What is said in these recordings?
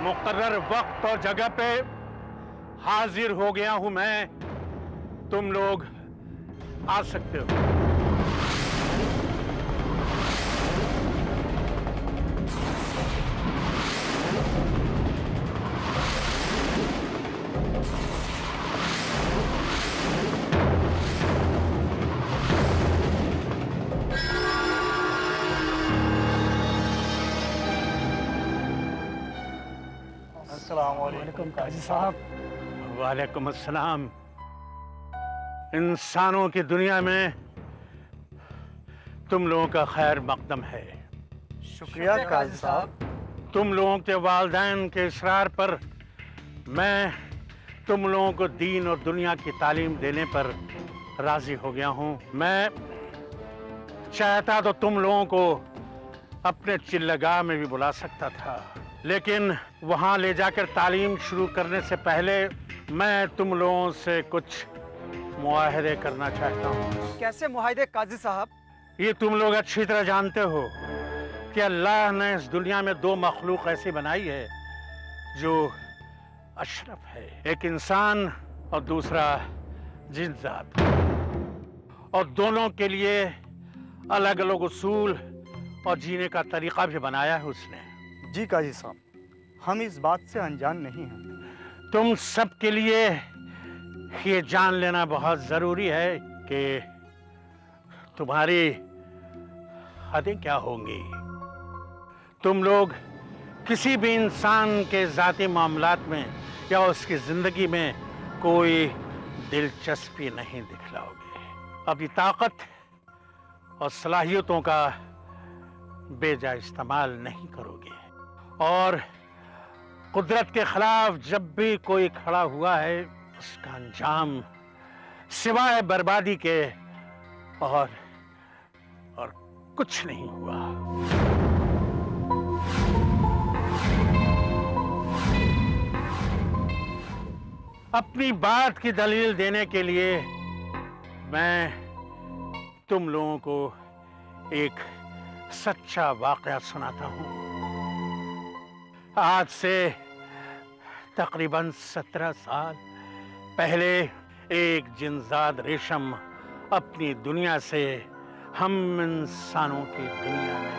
मुकर्रर वक्त और जगह पे हाजिर हो गया हूं मैं। तुम लोग आ सकते हो। अस्सलाम वालेकुम काजी साहब। वालेकुम अस्सलाम। इंसानों की दुनिया में तुम लोगों का खैर मकदम है। शुक्रिया काजी साहब। तुम लोगों के वालिदैन के इसरार पर मैं तुम लोगों को दीन और दुनिया की तालीम देने पर राजी हो गया हूं। मैं चाहता तो तुम लोगों को अपने चिल्लगाह में भी बुला सकता था, लेकिन वहां ले जाकर तालीम शुरू करने से पहले मैं तुम लोगों से कुछ मुआहदे करना चाहता हूँ। कैसे मुआहदे काजी साहब? ये तुम लोग अच्छी तरह जानते हो कि अल्लाह ने इस दुनिया में दो मखलूक ऐसी बनाई है जो अशरफ है, एक इंसान और दूसरा जिन्नात, और दोनों के लिए अलग अलग उसूल और जीने का तरीका भी बनाया है उसने। जी काजी साहब, हम इस बात से अनजान नहीं हैं। तुम सब के लिए ये जान लेना बहुत जरूरी है कि तुम्हारी हदें क्या होंगी। तुम लोग किसी भी इंसान के जाती मामलात में या उसकी जिंदगी में कोई दिलचस्पी नहीं दिखलाओगे। अपनी ताकत और सलाहियतों का बेजा इस्तेमाल नहीं करोगे, और कुदरत के खिलाफ जब भी कोई खड़ा हुआ है उसका अंजाम सिवाय बर्बादी के और कुछ नहीं हुआ। अपनी बात की दलील देने के लिए मैं तुम लोगों को एक सच्चा वाकया सुनाता हूं। आज से तकरीबन 17 साल पहले एक जिनजाद रेशम अपनी दुनिया से हम इंसानों की दुनिया में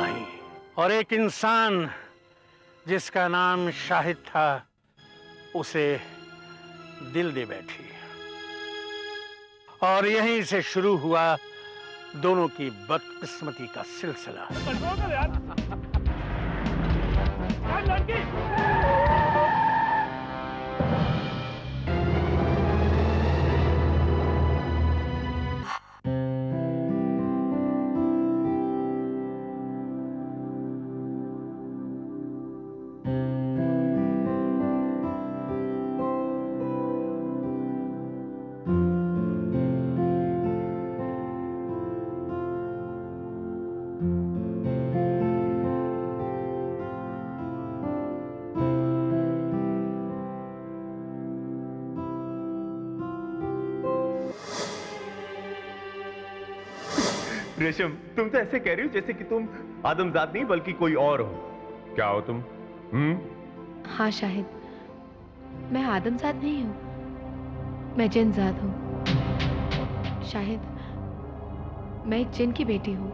आई, और एक इंसान जिसका नाम शाहिद था उसे दिल दे बैठी, और यहीं से शुरू हुआ दोनों की बदकिस्मती का सिलसिला। रेशम, तुम तो ऐसे कह रही हो जैसे कि तुम आदमजाद नहीं बल्कि कोई और हो। क्या हो तुम? हाँ शाहिद, मैं आदमजाद नहीं हूँ, मैं जिनजाद हूँ। शाहिद, मैं एक जिन की बेटी हूँ।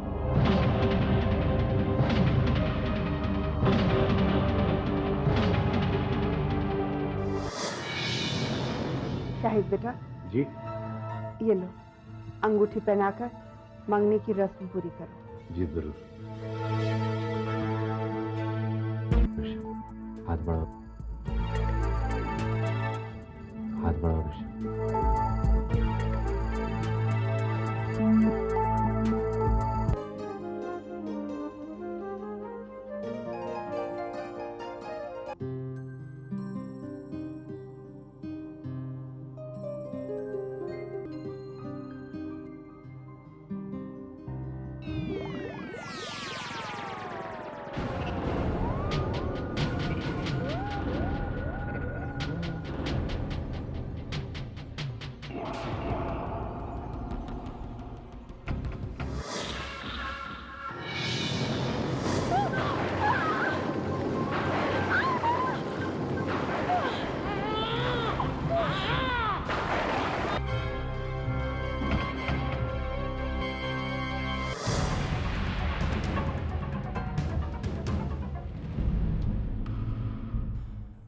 शाहिद बेटा, जी ये लो, अंगूठी पहनाकर मांगने की रस्म पूरी करो। जी जरूर। हाथ बढ़ाओ, हाथ बढ़ाओ ऋषि।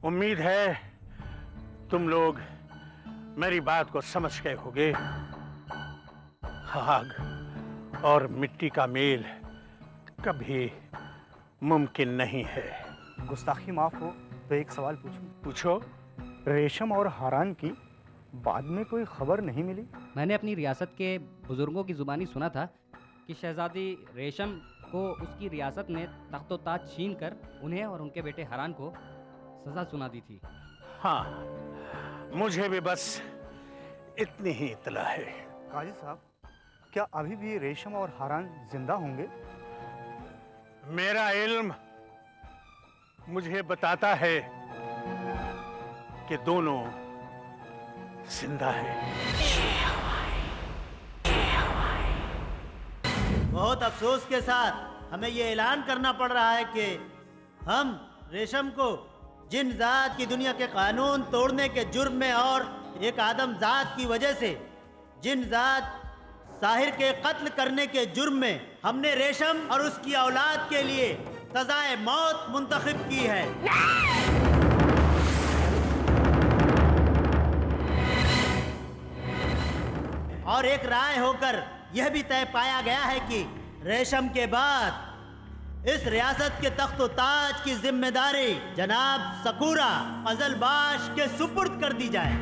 उम्मीद है तुम लोग मेरी बात को समझ गए होगे। आग और मिट्टी का मेल कभी मुमकिन नहीं है। गुस्ताखी माफ हो तो एक सवाल पूछूं? पूछो। रेशम और हारान की बाद में कोई खबर नहीं मिली? मैंने अपनी रियासत के बुजुर्गों की जुबानी सुना था कि शहजादी रेशम को उसकी रियासत ने तख्तो ताज छीन कर उन्हें और उनके बेटे हरान को सजा सुना दी थी। हाँ, मुझे भी बस इतनी ही इत्तला है। काजी साहब, क्या अभी भी रेशम और हारान जिंदा होंगे? मेरा इल्म मुझे बताता है कि दोनों जिंदा है। बहुत अफसोस के साथ हमें ये ऐलान करना पड़ रहा है कि हम रेशम को जिन जात की दुनिया के कानून तोड़ने के जुर्म में और एक आदम जात की वजह से जिन जात साहिर के कत्ल करने के जुर्म में हमने रेशम और उसकी औलाद के लिए सजाए मौत मुंतखब की है। और एक राय होकर यह भी तय पाया गया है कि रेशम के बाद इस रियासत के तख्तो ताज की जिम्मेदारी जनाब सकूरा अजलबाश के सुपुर्द कर दी जाए।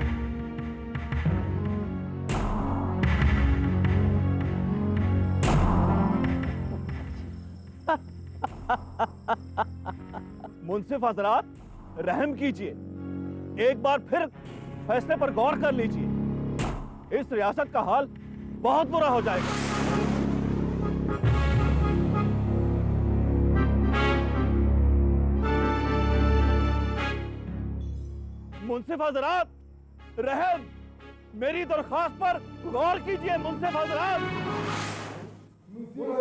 मुंसिफ हजरात, रहम कीजिए, एक बार फिर फैसले पर गौर कर लीजिए। इस रियासत का हाल बहुत बुरा हो जाएगा। मुंसिफ हजरात, रहम, मेरी दरख्वास्त पर गौर कीजिए। मुंसिफ हजरात, रहम कीजिए।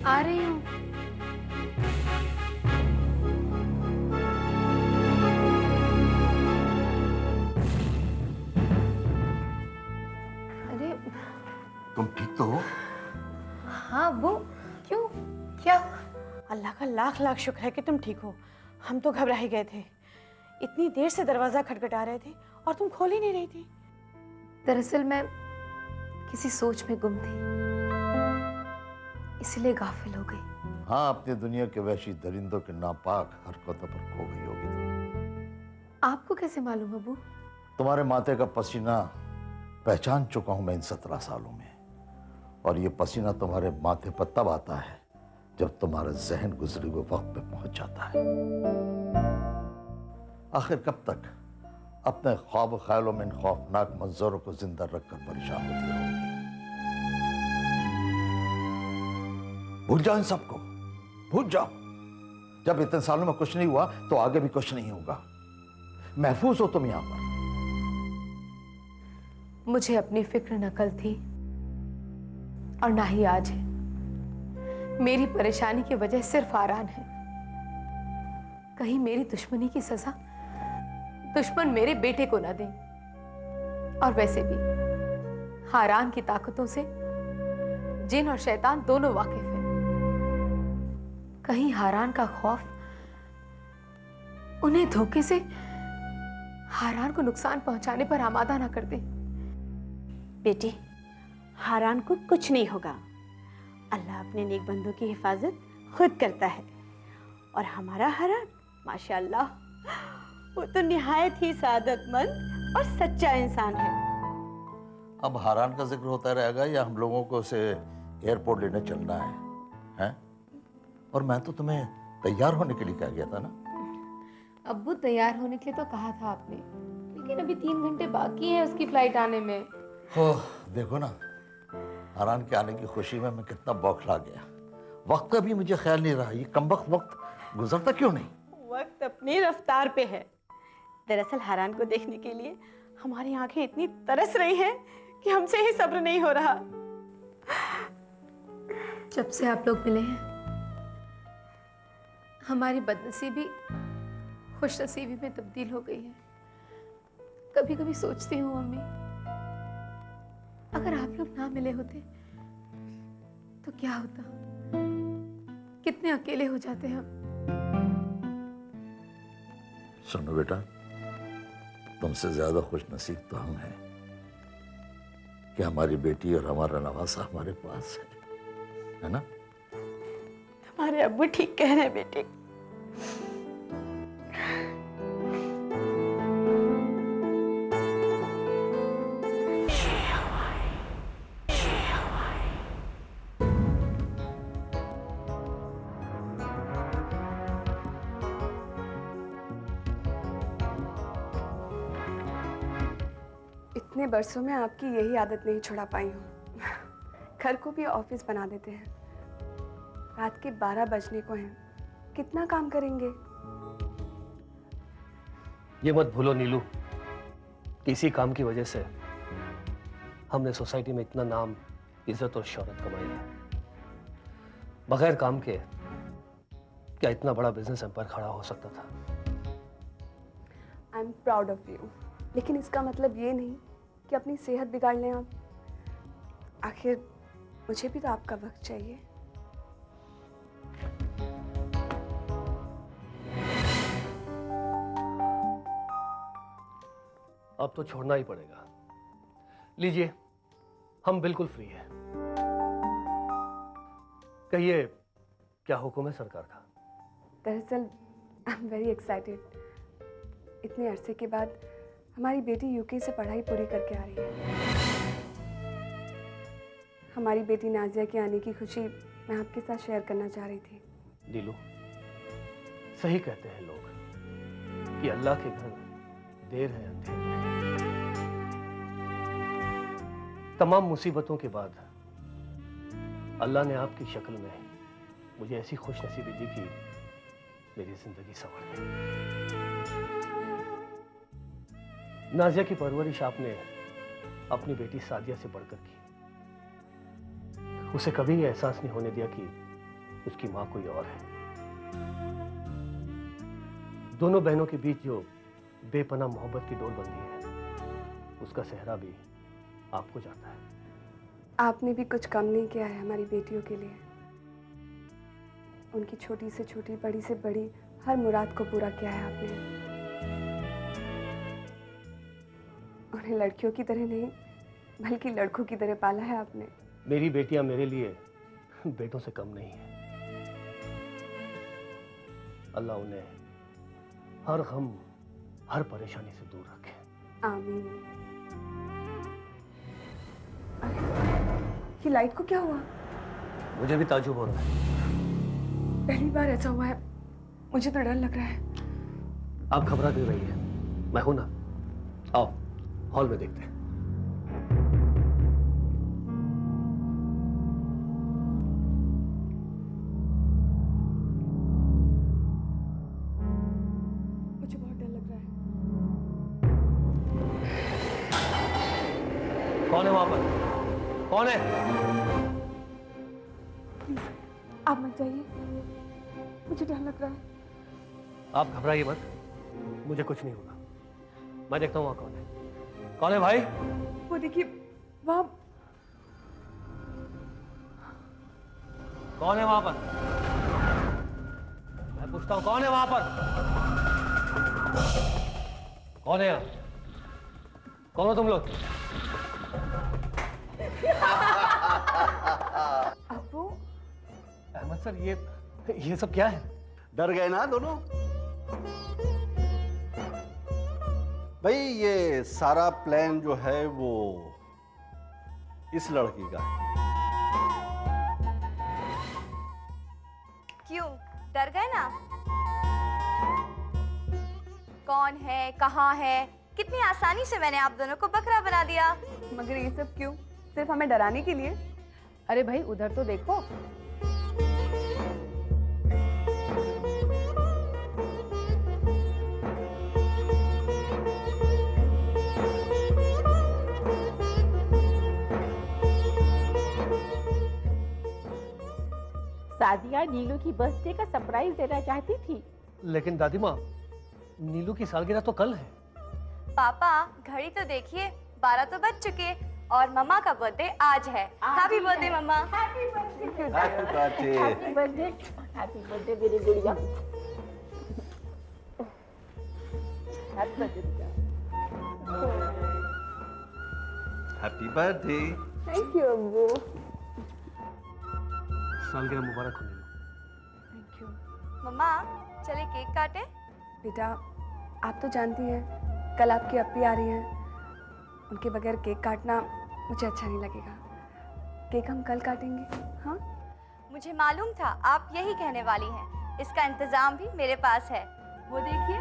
आ रही हूँ। अरे तुम ठीक तो हो? हाँ, वो क्यों, क्या? अल्लाह का लाख लाख शुक्र है कि तुम ठीक हो। हम तो घबरा ही गए थे। इतनी देर से दरवाजा खटखटा रहे थे और तुम खोल ही नहीं रही थी। दरअसल मैं किसी सोच में गुम थी, इसलिए गाफिल हो गई। हाँ, अपनी दुनिया के वहशी दरिंदों के नापाक हरकतों पर खो गई होगी तुम। आपको कैसे मालूम अबू? तुम्हारे माथे का पसीना पहचान चुका हूं मैं इन 17 सालों में, और ये पसीना तुम्हारे माथे पर तब आता है जब तुम्हारा जहन गुजरे हुए वक्त पे पहुंच जाता है। आखिर कब तक अपने ख्वाब ख्यालों में इन खौफनाक मंजरों को जिंदा रखकर परेशान होती रहोगी? भूल जाओ इन सबको, भूल जाओ। जब इतने सालों में कुछ नहीं हुआ तो आगे भी कुछ नहीं होगा। महफूज हो तुम यहां पर। मुझे अपनी फिक्र न कल थी और ना ही आज है। मेरी परेशानी की वजह सिर्फ आरान है। कहीं मेरी दुश्मनी की सजा दुश्मन मेरे बेटे को ना दें। और वैसे भी हारान की ताकतों से जिन और शैतान दोनों वाकिफ हैं। कहीं हारान का खौफ उन्हें धोखे से हारान को नुकसान पहुंचाने पर आमादा ना कर दे। बेटी, हारान को कुछ नहीं होगा। अल्लाह अपने नेक बंदों की हिफाजत खुद करता है। और हमारा हारान माशाअल्लाह, वो तो निहायत ही सादतमंद और सच्चा इंसान है। अब हारान का जिक्र होता रहेगा या हम लोगों को उसे एयरपोर्ट लेने चलना है, हैं? और मैं तो तुम्हें तैयार होने के लिए कह गया था ना। अब्बू, तैयार होने के लिए तो कहा था आपने, लेकिन अभी 3 घंटे बाकी है उसकी फ्लाइट आने में। ओह, देखो ना, हारान के आने की खुशी में मैं कितना बौखला गया। वक्त का भी मुझे ख्याल नहीं रहा। ये कमबख्त वक्त गुजरता क्यों नहीं? वक्त अपनी रफ्तार पे है। दरअसल हारान को देखने के लिए हमारी आंखें इतनी तरस रही हैं कि हमसे ही सब्र नहीं हो रहा। जब से आप लोग मिले हैं हमारी बदनसीबी खुशनसीबी में तब्दील हो गई है। कभी कभी सोचती हूँ मम्मी, अगर आप लोग ना मिले होते तो क्या होता, कितने अकेले हो जाते हम। सुनो बेटा, तुमसे ज्यादा खुश नसीब तो हम हैं कि हमारी बेटी और हमारा नवासा हमारे पास है ना? हमारे अब्बू ठीक कह रहे हैं बेटी। इतने बरसों में आपकी यही आदत नहीं छुड़ा पाई हूँ। घर को भी ऑफिस बना देते हैं। रात के 12 बजने को हैं, कितना काम करेंगे? ये मत भूलो नीलू, इसी काम की वजह से हमने सोसाइटी में इतना नाम, इज्जत और शोहरत कमाई है। बगैर काम के क्या इतना बड़ा बिजनेस एम्पायर खड़ा हो सकता था? I am proud of you, लेकिन इसका मतलब ये नहीं कि अपनी सेहत बिगाड़ लें आप। आखिर मुझे भी तो आपका वक्त चाहिए। अब तो छोड़ना ही पड़ेगा। लीजिए, हम बिल्कुल फ्री हैं। कहिए, क्या हुक्म है सरकार का? दरअसल आई एम वेरी एक्साइटेड। इतने अरसे के बाद हमारी बेटी यूके से पढ़ाई पूरी करके आ रही है। हमारी बेटी नाजिया के आने की खुशी मैं आपके साथ शेयर करना चाह रही थी। नीलू, सही कहते हैं लोग कि अल्लाह के घर देर है अंधेर है। तमाम मुसीबतों के बाद अल्लाह ने आपकी शक्ल में मुझे ऐसी खुशनसीबी दी कि मेरी जिंदगी संवर गई। नाजिया की परवरिश आपने अपनी बेटी सादिया से बढ़कर की। उसे कभी ये एहसास नहीं होने दिया कि उसकी मां कोई और है। दोनों बहनों के बीच जो बेपनाह मोहब्बत की डोर बंधी है, उसका सेहरा भी आपको जाता है। आपने भी कुछ कम नहीं किया है हमारी बेटियों के लिए। उनकी छोटी से छोटी, बड़ी से बड़ी हर मुराद को पूरा किया है आपने। उन्हें लड़कियों की तरह नहीं, बल्कि लड़कों की तरह पाला है आपने। मेरी बेटियां मेरे लिए बेटों से कम नहीं है। अल्लाह उन्हें हर गम, हर परेशानी से दूर रखे। आमीन। ये लाइट को क्या हुआ? मुझे भी ताज्जुब हो रहा है। पहली बार ऐसा हुआ है, मुझे तो डर लग रहा है। आप घबरा क्यों रही है? मैं हूं ना। आओ, हॉल में देखते हैं। मुझे बहुत डर लग रहा है। कौन है वहां पर? कौन है? प्लीज आप मत जाइए, मुझे डर लग रहा है। आप घबराइए मत, मुझे कुछ नहीं होगा। मैं देखता हूं वहां कौन है। कौन है भाई? वो देखिए, वहां। कौन है वहां पर? मैं पूछता हूं, कौन है वहां पर? कौन है यहाँ? कौन हो तुम लोग? अब्बू। अहमद सर, ये सब क्या है? डर गए ना दोनों? भाई ये सारा प्लान जो है वो इस लड़की का है। क्यों डर गए ना? कौन है, कहाँ है? कितनी आसानी से मैंने आप दोनों को बकरा बना दिया। मगर ये सब क्यों? सिर्फ हमें डराने के लिए? अरे भाई उधर तो देखो। सादिया नीलू की बर्थडे का सरप्राइज देना चाहती थी। लेकिन दादी माँ, नीलू की सालगिरह तो कल है। पापा घड़ी तो देखिए, 12 तो बज चुके और मम्मा का बर्थडे आज है। हैप्पी बर्थडे मम्मा। Happy birthday. Happy birthday. Happy birthday मेरी गुड़िया। Happy birthday. Happy birthday. Thank you अब्बू। सालगिरह मुबारक हो नीलू। Thank you. मम्मा चले केक काटे। बेटा आप तो जानती हैं कल आपकी अपी आ रही हैं, उनके बगैर केक काटना मुझे अच्छा नहीं लगेगा। केक हम कल काटेंगे। हाँ मुझे मालूम था आप यही कहने वाली हैं। इसका इंतजाम भी मेरे पास है, वो देखिए।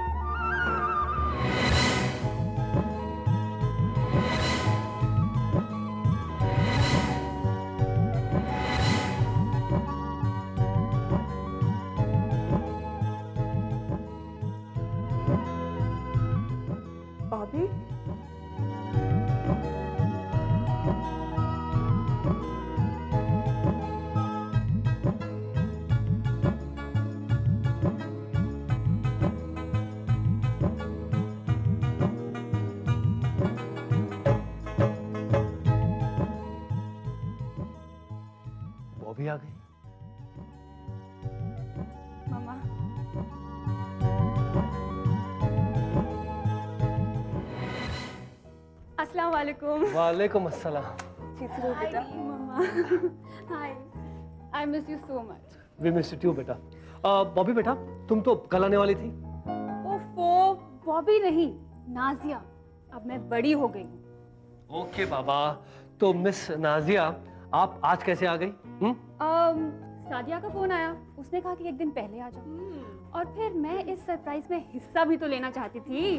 बॉबी वो भी आ गई। मामा अस्सलाम वालेकुम। वालेकुम अस्सलाम। चित्रू बेटा। Hi, I miss you so much. We miss you बेटा। बॉबी बेटा, तुम तो कल आने वाली थी। ओफो, बॉबी नहीं, नाजिया। अब मैं बड़ी हो गई हूँ। ओके बाबा, तो मिस नाजिया आप आज कैसे आ गई? सादिया का फोन आया, उसने कहा कि एक दिन पहले आ जाओ, और फिर मैं इस सरप्राइज में हिस्सा भी तो लेना चाहती थी।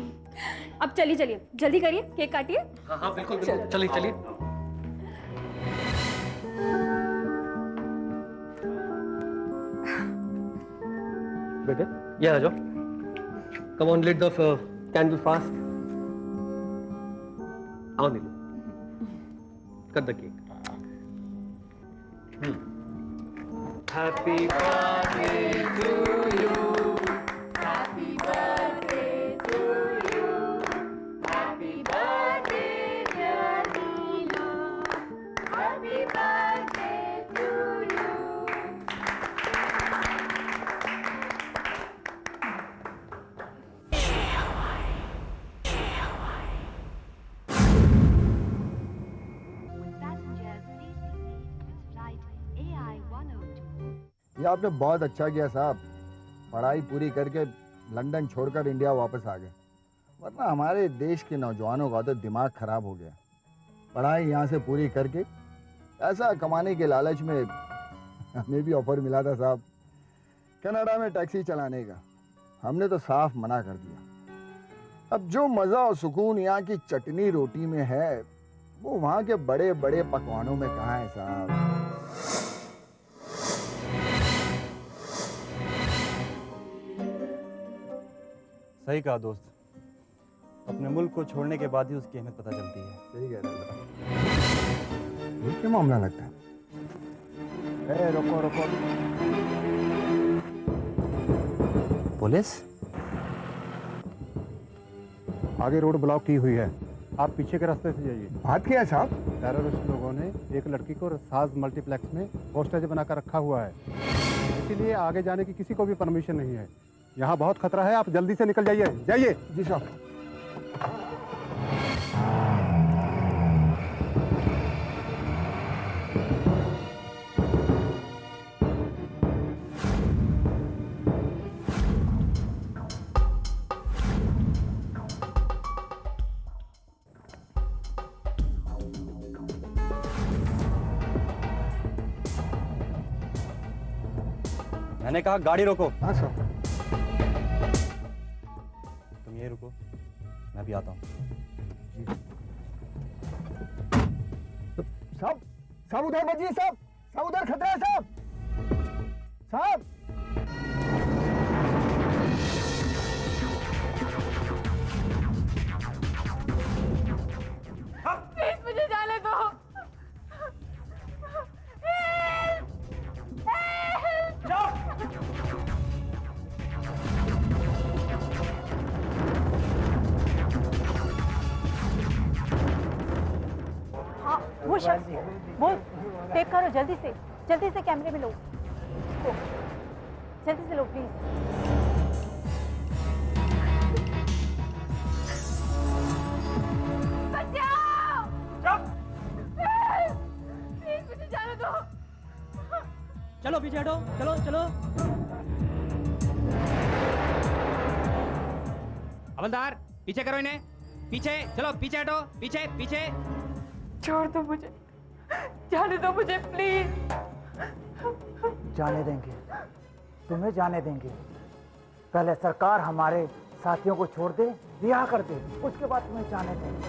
अब चलिए चलिए, जल्दी करिए, केक काटिए। हाँ हाँ बिल्कुल बिल्कुल, चलिए चलिए। बेटे ये आ जाओ। Come on, lit the candle fast. आओ Neelu, cut the cake. Happy birthday to you. Happy birthday to you. Happy birthday dear Neelu. Happy birthday to you. ये आपने बहुत अच्छा किया साहब, पढ़ाई पूरी करके लंदन छोड़कर इंडिया वापस आ गए, वरना हमारे देश के नौजवानों का तो दिमाग खराब हो गया। पढ़ाई यहाँ से पूरी करके पैसा कमाने के लालच में हमें भी ऑफर मिला था साहब कनाडा में टैक्सी चलाने का, हमने तो साफ मना कर दिया। अब जो मज़ा और सुकून यहाँ की चटनी रोटी में है वो वहाँ के बड़े बड़े पकवानों में कहाँ है साहब। सही कहा दोस्त, अपने मुल्क को छोड़ने के बाद ही उसकी अहमियत पता चलती है। सही कह रहे हो। ये क्या मामला लगता है? रुको रुको, पुलिस आगे रोड ब्लॉक की हुई है, आप पीछे के रास्ते से जाइए। बात क्या है साहब? टेररिस्ट लोगों ने एक लड़की को साज मल्टीप्लेक्स में होस्टेज बनाकर रखा हुआ है, इसीलिए आगे जाने की किसी को भी परमिशन नहीं है। यहाँ बहुत खतरा है, आप जल्दी से निकल जाइए। जाइए। जी साहब। मैंने कहा गाड़ी रोको। हाँ सर। तुम ये रुको, मैं भी आता हूँ। साहब, साहब उधर बजिए साहब, साहब उधर खतरा है साहब, साहब। प्लीज मुझे जाने दो। वो शख्स, वो टेप करो जल्दी से कैमरे में लो उसको, जल्दी से लो प्लीज। मुझे जाने दो। चलो पीछे हटो, चलो चलो। हवलदार पीछे करो इन्हें, पीछे चलो, पीछे हटो, पीछे पीछे। छोड़ दो मुझे, जाने दो मुझे प्लीज। जाने देंगे, तुम्हें जाने देंगे। पहले सरकार हमारे साथियों को छोड़ दे, रिहा कर दे, उसके बाद तुम्हें जाने देंगे।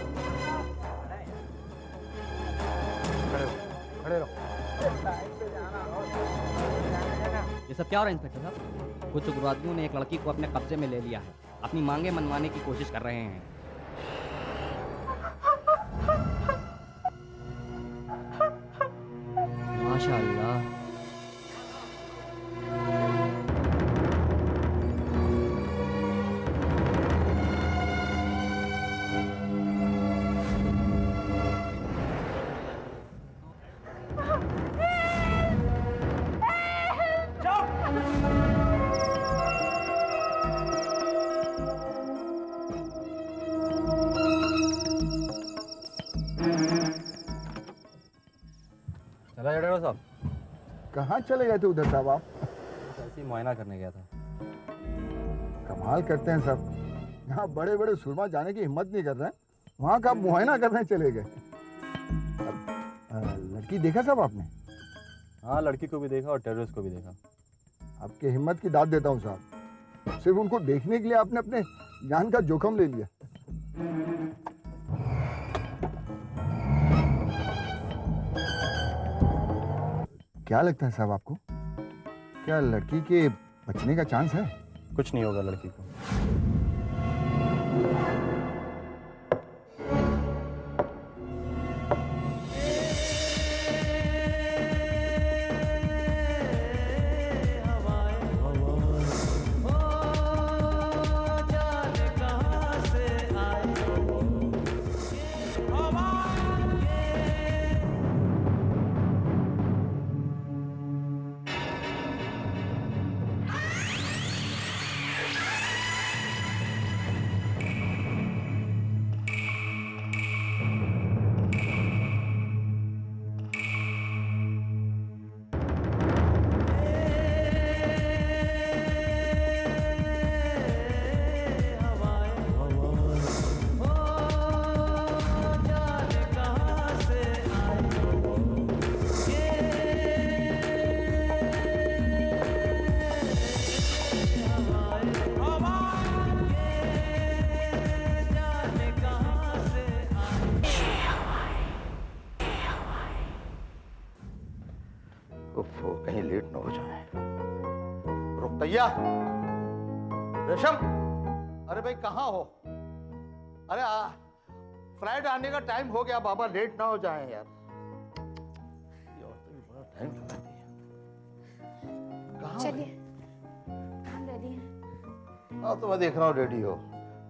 खड़े रहो। ये सब क्या हो रहा है इंस्पेक्टर साहब? कुछ उग्रवादियों ने एक लड़की को अपने कब्जे में ले लिया है, अपनी मांगे मनवाने की कोशिश कर रहे हैं। माशाअल्लाह। चला डॉक्टर साहब? कहाँ चले गए थे उधर साहब आप? ऐसे ही मुआयना करने गया था। कमाल करते हैं सब, यहाँ बड़े बड़े सुरमा जाने की हिम्मत नहीं कर रहे हैं, वहाँ का मुआयना करने चले गए। लड़की देखा साहब आपने? हाँ, लड़की को भी देखा और टेररिस्ट को भी देखा। आपकी हिम्मत की दाद देता हूँ साहब, सिर्फ उनको देखने के लिए आपने अपने जान का जोखम ले लिया। क्या लगता है साहब आपको, क्या लड़की के बचने का चांस है? कुछ नहीं होगा लड़की को। कहीं लेट न हो जाए। रुकैया, रेशम, अरे भाई कहाँ हो? अरे फ्लाइट आने का टाइम हो गया बाबा, लेट ना हो जाए यार। ये औरतें भी बड़ा टाइम लगाती हैं। कहाँ हो? चलिए, हम रेडी हैं। हाँ तो मैं देख रहा हूँ रेडी हो।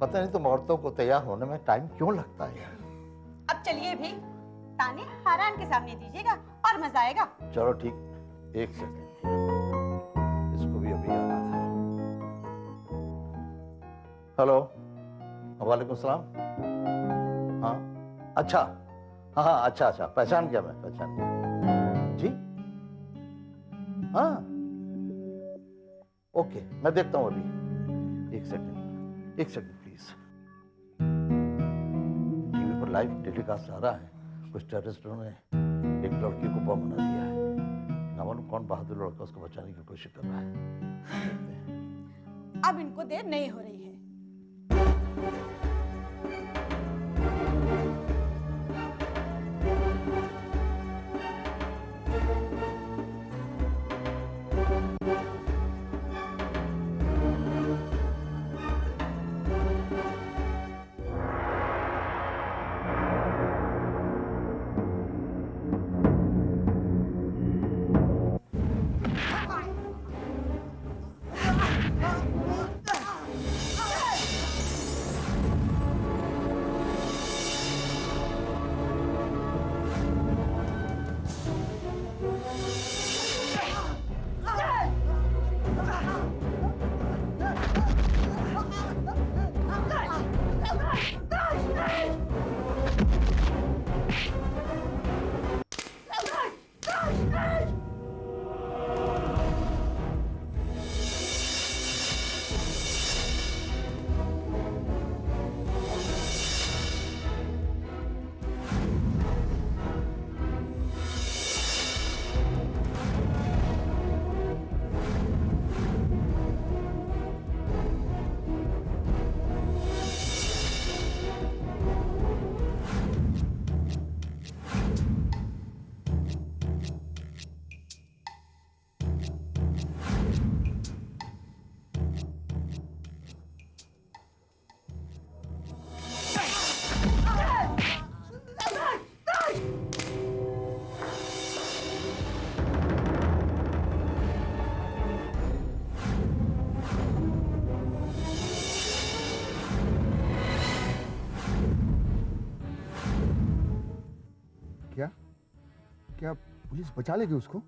पता नहीं तुम औरतों को तैयार होने में टाइम क्यों लगता है यार। अब चलिए भी, ताने हारान के सामने दीजिएगा और मजा आएगा। चलो ठीक, एक सेकंड, इसको भी अभी आना था। हेलो, वालेकुम सलाम। हाँ अच्छा, हाँ अच्छा अच्छा, पहचान गया, मैं पहचान गया जी। हाँ ओके, मैं देखता हूँ अभी। एक सेकंड प्लीज। टीवी पर लाइव टेलीकास्ट आ रहा है, कुछ टेररिस्टों ने एक लड़की को बम बना दिया है। ना मालूम कौन बहादुर लड़का उसको बचाने की कोशिश कर रहा है। अब इनको देर नहीं हो रही है। क्या पुलिस बचा लेगी उसको?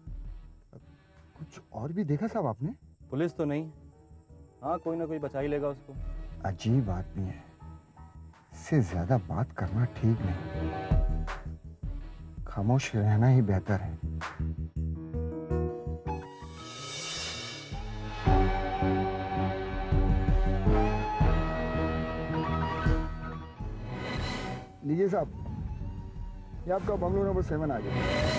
कुछ और भी देखा साहब आपने? पुलिस तो नहीं, हाँ कोई ना कोई बचा ही लेगा उसको। अजीब आदमी है, इससे ज्यादा बात करना ठीक नहीं, खामोश रहना ही बेहतर है। लीजिए साहब, ये आपका बंगलो नंबर 7 आ गया।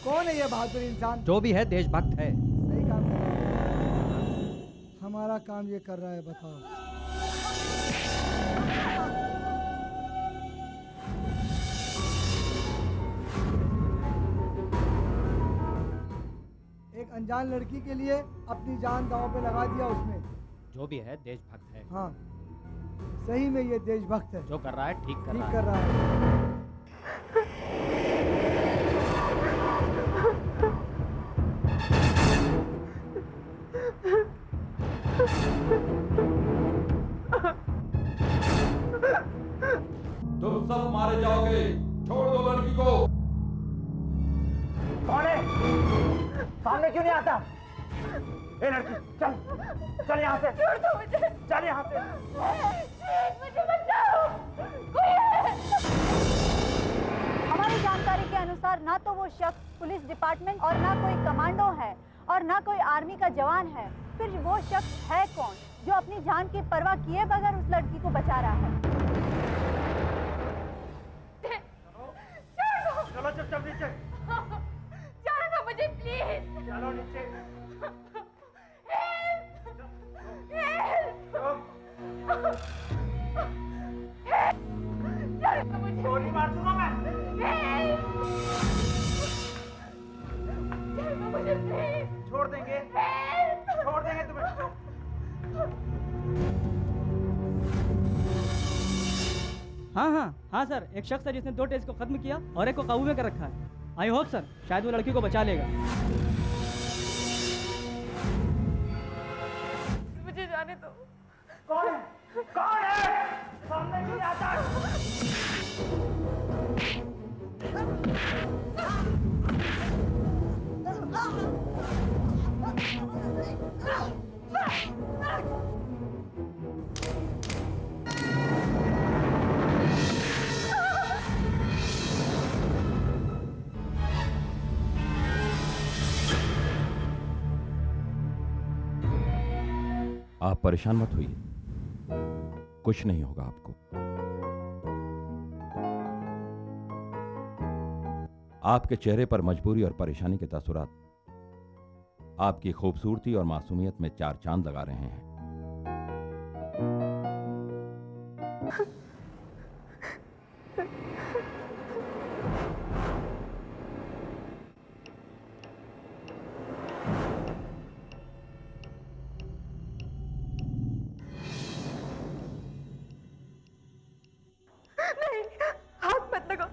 कौन है ये बहादुर इंसान? जो भी है देशभक्त है। सही काम कर रहा है। हमारा काम ये कर रहा है, बताओ। एक अनजान लड़की के लिए अपनी जान दांव पे लगा दिया उसने। जो भी है देशभक्त है। हाँ, सही में ये देशभक्त है। जो कर रहा है ठीक कर रहा है। ठीक कर रहा है। तुम सब मारे जाओगे, छोड़ दो लड़की को। कौन है? सामने क्यों नहीं आता? ए लड़की, चल चल यहाँ से। छोड़ दो मुझे। चल यहाँ से। मुझे बचाओ, कोई है? हमारी जानकारी के अनुसार ना तो वो शख्स पुलिस डिपार्टमेंट और ना कोई कमांडो है और ना कोई आर्मी का जवान है। फिर वो शख्स है कौन जो अपनी जान की परवाह किए बगैर उस लड़की को बचा रहा है? चलो चुपचाप नीचे। जाने दो मुझे प्लीज। चलो नीचे। जाने दो मुझे। गोली मार दूंगा मैं। जाने दो मुझे प्लीज। छोड़ देंगे, छोड़ देंगे तुम्हें। हाँ सर, एक शख्स है जिसने 2 टेस्ट को खत्म किया और एक को काबू में कर रखा है। आई होप सर शायद वो लड़की को बचा लेगा। मुझे जाने दो। कौन है? कौन है? सामने क्यों नहीं आता? आप परेशान मत होइए, कुछ नहीं होगा आपको। आपके चेहरे पर मजबूरी और परेशानी के तासुरात आपकी खूबसूरती और मासूमियत में 4 चांद लगा रहे हैं। नहीं, हाथ मत लगाओ।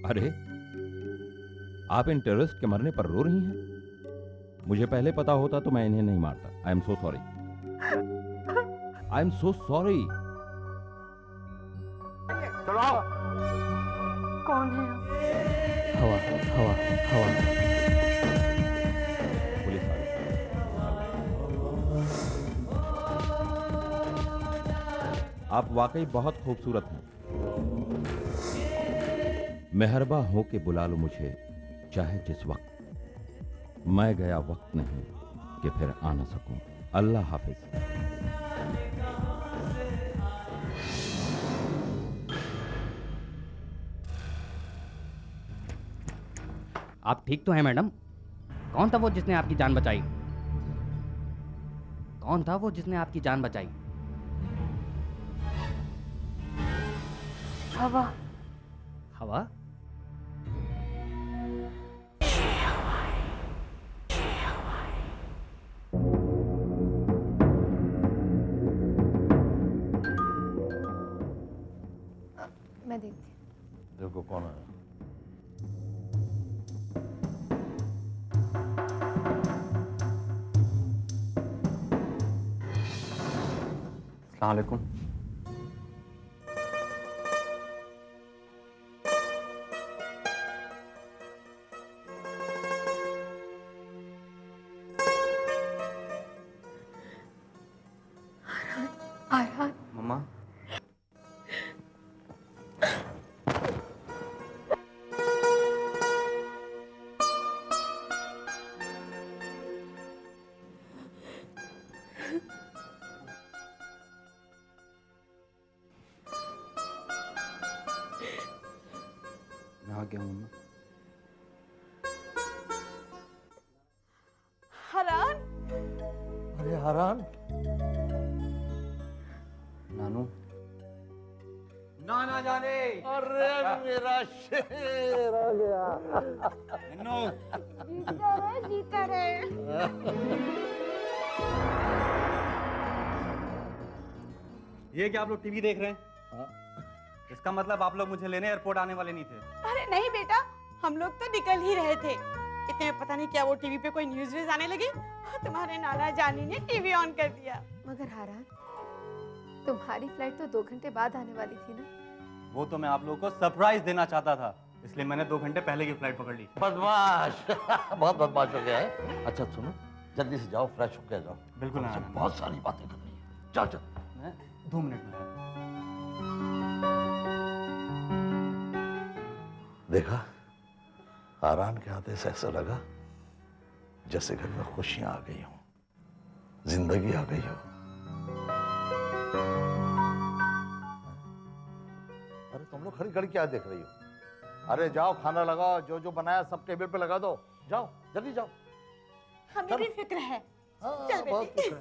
अरे, आप इन टेररिस्ट के मरने पर रो रही हैं? मुझे पहले पता होता तो मैं इन्हें नहीं मारता। I am so sorry. I am so sorry. चलो आओ। कौन है आप? हवा हवा हवा। पुलिस आ गई। आप वाकई बहुत खूबसूरत हैं। मेहरबा हो के बुला लो मुझे चाहे जिस वक्त। मैं गया वक्त नहीं कि फिर आ ना सकूं। अल्लाह हाफिज। आप ठीक तो हैं मैडम? कौन था वो जिसने आपकी जान बचाई? कौन था वो जिसने आपकी जान बचाई? हवा। हवा? मैं देखती। देखो कौन है। अस्सलाम वालेकुम। आरान। मम्मा। मैं आ गया हूँ मम्मा। हरान। अरे हरान। नानू। नाना जाने। अरे मेरा शेर आ गया। जीता रहे। ये क्या आप लोग टीवी देख रहे हैं? इसका मतलब आप लोग मुझे लेने एयरपोर्ट आने वाले नहीं थे? अरे नहीं बेटा, हम लोग तो निकल ही रहे थे। इतने में पता नहीं क्या वो टीवी पे कोई न्यूज़ व्यूज आने लगी, तुम्हारे नाना जानी ने टीवी ऑन कर दिया। मगर हारान, तुम्हारी फ्लाइट तो 2 घंटे बाद आने वाली थी ना? वो तो मैं आप लोगों को सरप्राइज देना चाहता था, इसलिए मैंने 2 घंटे पहले की फ्लाइट पकड़ ली। बदमाश। बहुत बदमाश हो गया है। अच्छा सुनो, जल्दी से जाओ, फ्रेश होकर जाओ। बिल्कुल हमसे बहुत सारी बातें करनी है। जाओ जाओ। मैं 2 मिनट में। देखा, आरान के आते से ऐसा लगा जैसे घर में खुशियां आ गई हों, जिंदगी आ गई हो। अरे तुम लोग खड़ी खड़ी क्या देख रही हो? अरे जाओ, खाना लगाओ, जो जो बनाया सब टेबल पे लगा दो। जाओ जल्दी जाओ। हमें भी फिक्र है। चल बहुत बेटी। फिक्र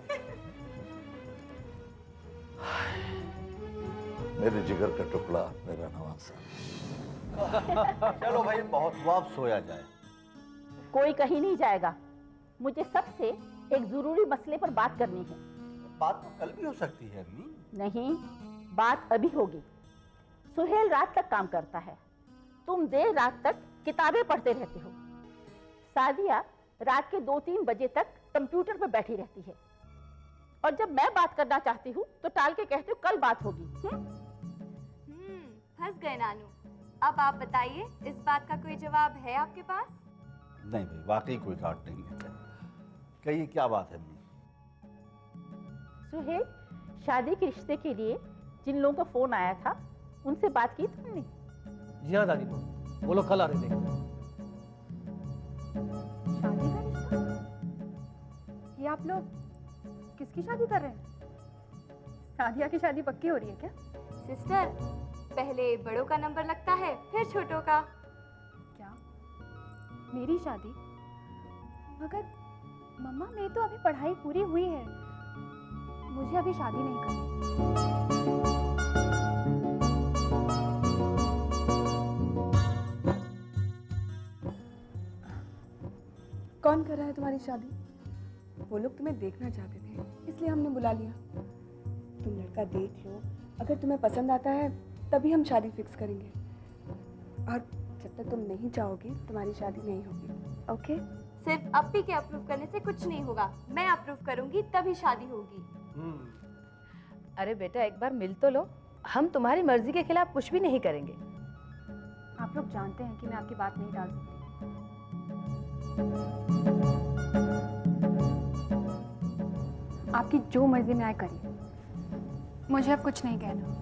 मेरे जिगर का टुकड़ा, मेरा नवासा। चलो भाई, बहुत हुआ, अब सोया जाए। कोई कहीं नहीं जाएगा। मुझे सबसे एक जरूरी मसले पर बात करनी है। बात तो कल भी हो सकती है अम्मी। नहीं, बात अभी होगी। सुहेल रात तक काम करता है, तुम देर रात तक किताबें पढ़ते रहते हो। सादिया रात के 2-3 बजे तक कंप्यूटर पर बैठी रहती है, और जब मैं बात करना चाहती हूँ तो टाल के कहती हूँ कल बात होगी। फंस गए नानू। अब आप बताइए, इस बात का कोई जवाब है आपके पास? नहीं भाई, वाकई कोई डाउट नहीं है। कहिए क्या बात है अम्मी? सुहेल, शादी के रिश्ते के लिए जिन लोगों का फोन आया था उनसे बात की तुमने? जी हाँ दादी, वो लोग कल आ रहे थे। शादी का रिश्ता? आप लोग किसकी शादी कर रहे हैं? सादिया की शादी पक्की हो रही है क्या? सिस्टर, पहले बड़ों का नंबर लगता है, फिर छोटों का। क्या मेरी शादी? मगर मम्मा, मेरी तो अभी पढ़ाई पूरी हुई है, मुझे अभी शादी नहीं करनी। कौन कर रहा है तुम्हारी शादी? वो लोग तुम्हें देखना चाहते थे, इसलिए हमने बुला लिया। तुम लड़का देख लो, अगर तुम्हें पसंद आता है तभी हम शादी फिक्स करेंगे, और जब तक तुम नहीं चाहोगी तुम्हारी शादी नहीं होगी। ओके? सिर्फ अप्पी के अप्रूव करने से कुछ नहीं होगा, मैं अप्रूव करूंगी तभी शादी होगी। अरे बेटा, एक बार मिल तो लो, हम तुम्हारी मर्जी के खिलाफ कुछ भी नहीं करेंगे। आप लोग जानते हैं कि मैं आपकी बात नहीं टाल सकती। आपकी जो मर्जी में आए करिए, मुझे अब कुछ नहीं कहना।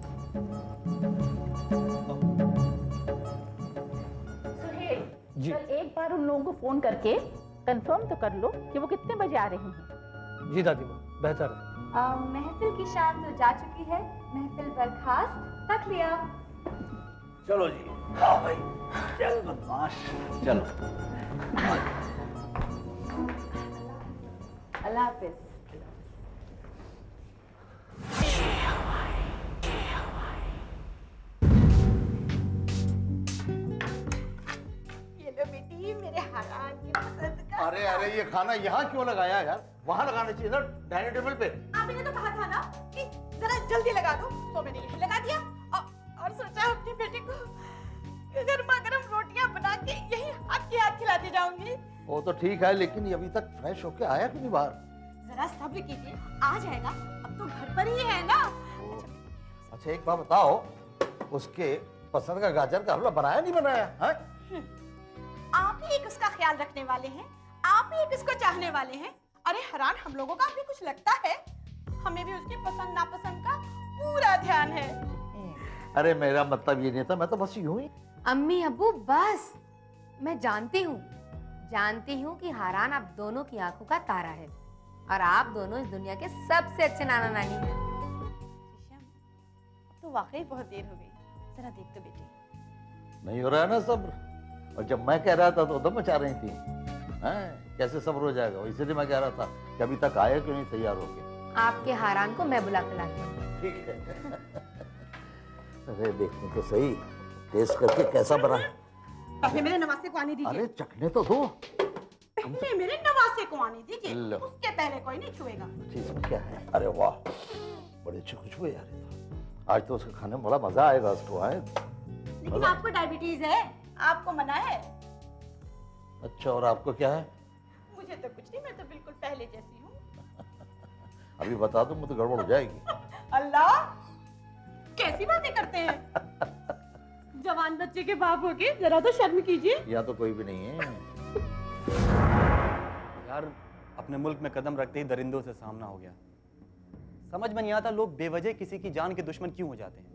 सुहेल, जी। कल एक बार उन लोगों को फोन करके कंफर्म तो कर लो कि वो कितने बजे आ रहे हैं। जी दादी माँ, बेहतर है। महफिल की शाम तो जा चुकी है, महफिल बर्खास्त, तक लिया। चलो जी, आओ भाई, चल बदमाश, चलो। अल्लाह हाफिज। ये लो बेटी, मेरे हारान की पसंद का। अरे अरे, ये खाना यहाँ क्यों लगाया यार? वहाँ लगाना चाहिए था, डाइनिंग टेबल पे। आपने तो कहा था ना कि जरा जल्दी लगा दो, तो मैंने यही लगा दिया, और सोचा अपने बेटे को गर्मा गर्म रोटियां बना के यही हाथ के हाथ खिलाती जाऊंगी। वो तो ठीक है, लेकिन ये अभी तक फ्रेश होके आया क्यों नहीं बाहर? जरा सब्र कीजिए, आ जाएगा, अब तो घर पर ही है ना। अच्छा एक बात बताओ, उसके पसंद का गाजर का हलवा बनाया नहीं बनाया? हाँ? आप ही एक उसका ख्याल रखने वाले हैं, आप ही एक उसको चाहने वाले हैं। अरे हरान, हम लोगों का भी कुछ लगता है, हमें भी उसकी पसंद नापसंद का पूरा ध्यान है। अरे मेरा मतलब ये नहीं था, मैं तो बस यूं ही। अम्मी अब्बू बस, मैं जानती हूँ कि हारान आप दोनों की आंखों का तारा है, और आप दोनों इस दुनिया के सबसे अच्छे नाना नानी हैं। तो वाकई बहुत देर हो गई, जरा देख तो बेटे। नहीं हो रहा है ना सब्र? और जब मैं कह रहा था तो दम मचा रही थी। हैं? कैसे सब्र हो जाएगा? इसलिए मैं कह रहा था कि अभी तक आए क्यों नहीं तैयार होके। आपके हारान को मैं बुला के लाती हूँ। ठीक है। अरे देखने तो सही, टेस्ट करके कैसा बना है। पहले मेरे नवासे को आने दीजिए। अरे चखने तो दो। पहले मेरे नवासे को आने दीजिए, लो। उसके पहले कोई नहीं छुएगा। इसमें क्या है? अरे वाह, बड़ी अच्छी खुशबू है यार। आज तो उसके खाने में बड़ा मजा आएगा उसको। आए लेकिन आपको डायबिटीज है, आपको मना है। अच्छा, और आपको क्या है? मुझे तो कुछ नहीं, मैं तो बिल्कुल पहले जैसी हूँ। अभी बता दूं तो गड़बड़ हो जाएगी। अल्लाह, कैसी बातें करते हैं? जवान बच्चे के बाप होके जरा तो शर्म कीजिए। यहाँ तो कोई भी नहीं है। यार, अपने मुल्क में कदम रखते ही दरिंदों से सामना हो गया। समझ में नहीं आता लोग बेवजह किसी की जान के दुश्मन क्यों हो जाते हैं।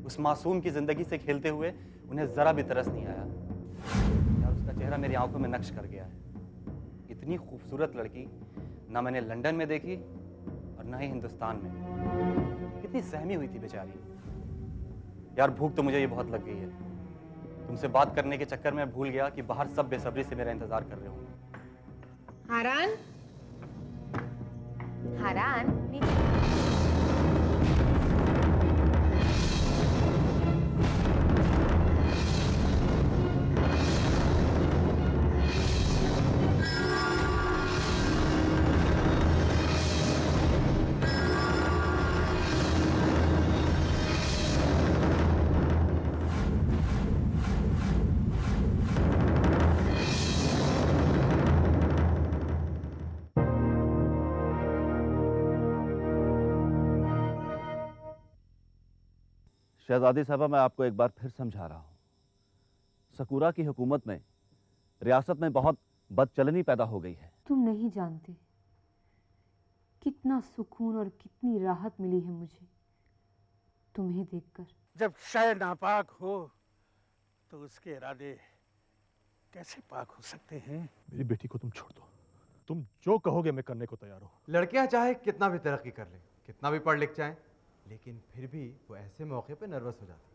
उस मासूम की जिंदगी से खेलते हुए उन्हें जरा भी तरस नहीं आया। यार, उसका चेहरा मेरी आंखों में नक्श कर गया है। इतनी खूबसूरत लड़की ना मैंने लंदन में देखी और ना ही हिंदुस्तान में। कितनी सहमी हुई थी बेचारी। यार, भूख तो मुझे ये बहुत लग गई है। तुमसे बात करने के चक्कर में भूल गया कि बाहर सब बेसब्री से मेरा इंतजार कर रहे हो। हारान, हारान, नीचे। शहजादी साहबा, मैं आपको एक बार फिर समझा रहा हूँ, सकूरा की हुकूमत में रियासत में बहुत बदचलनी पैदा हो गई है। तुम नहीं जानते कितना सुकून और कितनी राहत मिली है मुझे तुम्हें देखकर। जब शय नापाक हो तो उसके इरादे कैसे पाक हो सकते हैं? मेरी बेटी को तुम छोड़ दो, तुम जो कहोगे मैं करने को तैयार हूँ। लड़कियां चाहे कितना भी तरक्की कर ले, कितना भी पढ़ लिख जाएं, लेकिन फिर भी वो ऐसे मौके पे नर्वस हो जाती हैं।